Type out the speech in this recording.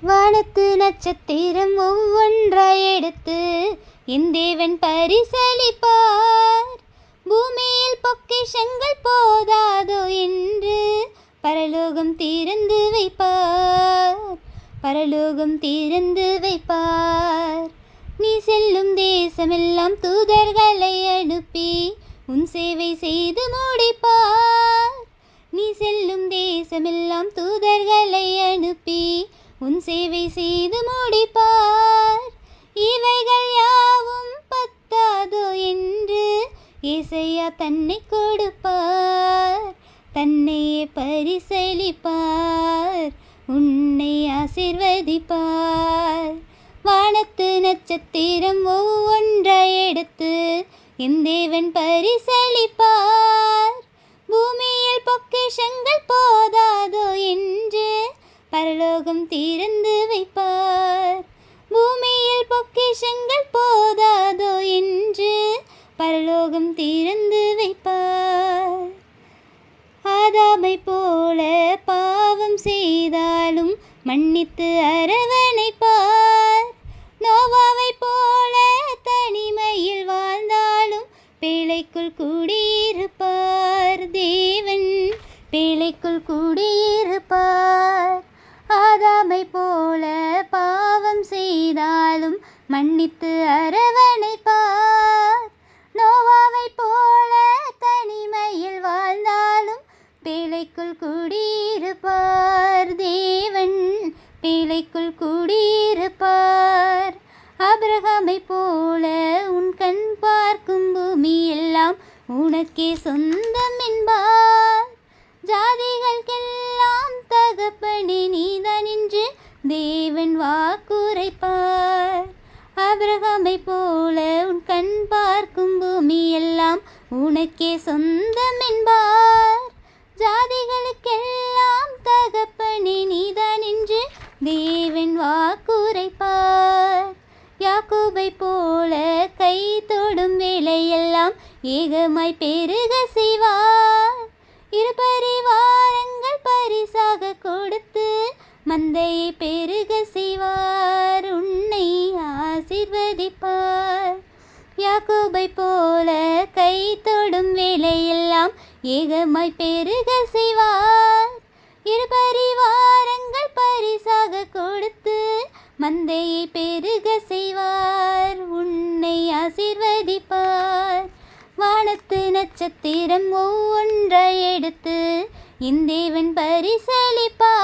வானத்து நட்சத்திரம் ஒவ்வொன்றாய் எடுத்து என் தேவன் பரிசளிப்பார். பூமியில் பொக்கிஷங்கள் போதாதோ என்று பரலோகம் திறந்து வைப்பார். பரலோகம் திறந்து வைப்பார். நீ செல்லும் தேசமெல்லாம் தூதர்களை அனுப்பி உன் சேவை செய்து முடிப்பார். நீ செல்லும் தேசமெல்லாம் தூதர்களை அனுப்பி உன் சேவை செய்து முடிப்பார். இவைகள் யாவும் பத்தாதோ என்று ஏசையா தன்னை கொடுப்பார். தன்னையே பரிசளிப்பார். உன்னை ஆசீர்வதிப்பார். வானத்து நட்சத்திரம் ஒவ்வொன்றாய் எடுத்து என் தேவன் பரிசளிப்பார். பூமியில் பொக்கிஷங்கள் போதாதோ என்று பரலோகம் திறந்து வைப்பார். பூமியில் பொக்கிஷங்கள் போதாதோ என்று பரலோகம் திறந்து வைப்பார். ஆதாமை போல பாவம் செய்தாலும் மன்னித்து அரவணைப்பார். நோவாவை போல தனிமையில் வாழ்ந்தாலும் பேழைக்குள் குடியிருப்பார். தேவன் பேழைக்குள் குடியிருப்பார். ஆதாமை போல பாவம் செய்தாலும் மன்னித்து அரவணைப்பார். நோவாவை போல தனிமையில் வாழ்ந்தாலும் பேழைக்குள் குடியிருப்பார். தேவன் பேழைக்குள் குடியிருப்பார். ஆபிரகாமை போல உன் கண் பார்க்கும் பூமி எல்லாம் உனக்கே சொந்தம் என்பார். ஜாதிகளுக்கெல்லாம் தகப்பனே நீதான் என்று தேவன் வாக்குரைப்பார். ஆபிரகாமை போல உன் கண் பார்க்கும் பூமி எல்லாம் உனக்கே சொந்தம் என்பார். ஜாதிகளுக்கெல்லாம் தகப்பனே நீதான் என்று தேவன் வாக்குரைப்பார். யாக்கோபை போல கை தொடும் வேலையெல்லாம் ஏகமாய் பெருக செய்வார். இரு பரிவாரங்கள் பரிசாக கொடுத்து மந்தையை பெருக செய்வார். உன்னை ஆசீர்வதிப்பார். யாக்கோபை போல கை தொடும் வேலையெல்லாம் ஏகமாய் பெருக செய்வார். இரு பரிவாரங்கள் பரிசாக கொடுத்து மந்தையை பெருக செய்வார். உன்னை ஆசீர்வதிப்பார். வானத்து நட்சத்திரம் ஒவ்வொன்றாய் எடுத்து என் தேவன் பரிசளிப்பார்.